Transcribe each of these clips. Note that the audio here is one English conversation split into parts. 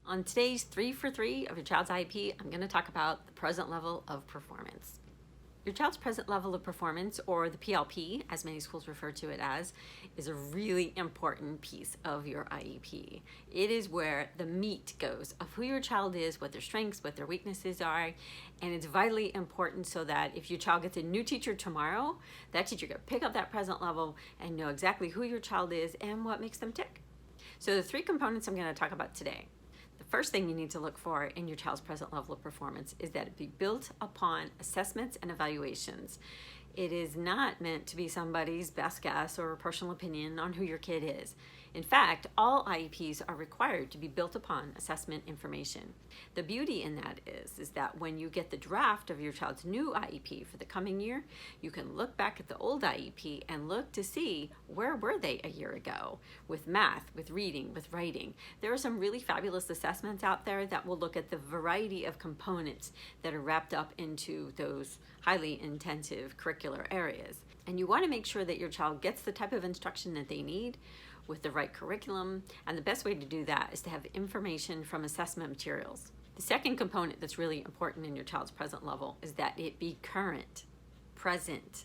On today's 3 for 3 of your child's IEP, I'm going to talk about the present level of performance. Your child's present level of performance, or the PLP, as many schools refer to it as, is a really important piece of your IEP. It is where the meat goes of who your child is, what their strengths, what their weaknesses are, and it's vitally important so that if your child gets a new teacher tomorrow, that teacher can pick up that present level and know exactly who your child is and what makes them tick. So the 3 components I'm going to talk about today. The first thing you need to look for in your child's present level of performance is that it be built upon assessments and evaluations. It is not meant to be somebody's best guess or personal opinion on who your kid is. In fact, all IEPs are required to be built upon assessment information. The beauty in that is that when you get the draft of your child's new IEP for the coming year, you can look back at the old IEP and look to see where were they a year ago with math, with reading, with writing. There are some really fabulous assessments out there that will look at the variety of components that are wrapped up into those highly intensive curricular areas. And you want to make sure that your child gets the type of instruction that they need with the right curriculum, and the best way to do that is to have information from assessment materials. The second component that's really important in your child's present level is that it be current, present.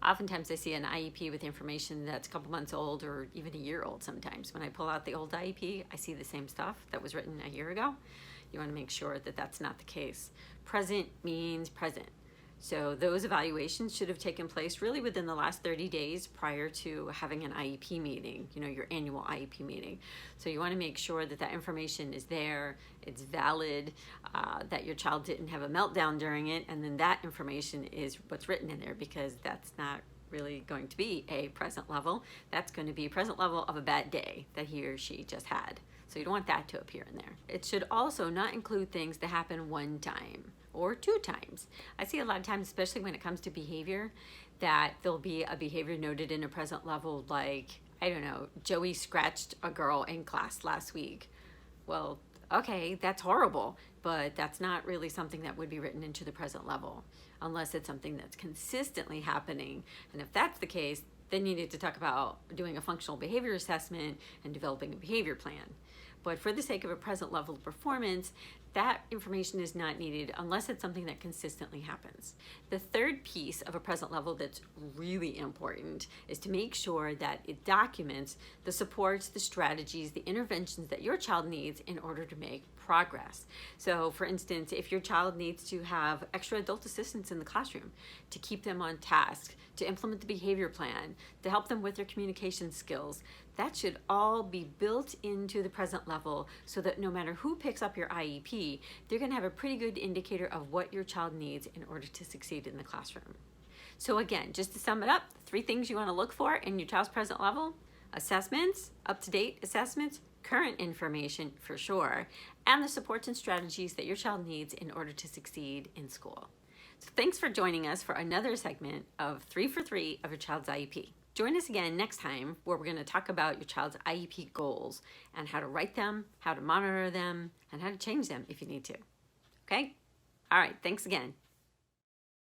Oftentimes I see an IEP with information that's a couple months old or even a year old sometimes. When I pull out the old IEP, I see the same stuff that was written a year ago. You want to make sure that that's not the case. Present means present. So those evaluations should have taken place really within the last 30 days prior to having an IEP meeting, your annual IEP meeting. So you want to make sure that that information is there, it's valid, that your child didn't have a meltdown during it, and then that information is what's written in there, because that's not really going to be a present level. That's going to be a present level of a bad day that he or she just had. So you don't want that to appear in there. It should also not include things that happen one time or 2 times. I see a lot of times, especially when it comes to behavior, that there'll be a behavior noted in a present level like, I don't know, Joey scratched a girl in class last week. Well, okay, that's horrible, but that's not really something that would be written into the present level unless it's something that's consistently happening. And if that's the case, then you need to talk about doing a functional behavior assessment and developing a behavior plan. But for the sake of a present level of performance, that information is not needed unless it's something that consistently happens. The third piece of a present level that's really important is to make sure that it documents the supports, the strategies, the interventions that your child needs in order to make progress. So for instance, if your child needs to have extra adult assistance in the classroom to keep them on task, to implement the behavior plan, to help them with their communication skills, that should all be built into the present level so that no matter who picks up your IEP, they're going to have a pretty good indicator of what your child needs in order to succeed in the classroom. So again, just to sum it up, 3 things you want to look for in your child's present level: assessments, up-to-date assessments, current information for sure, and the supports and strategies that your child needs in order to succeed in school. So thanks for joining us for another segment of 3 for 3 of your child's IEP. Join us again next time, where we're going to talk about your child's IEP goals and how to write them, how to monitor them, and how to change them if you need to. Okay? All right, thanks again.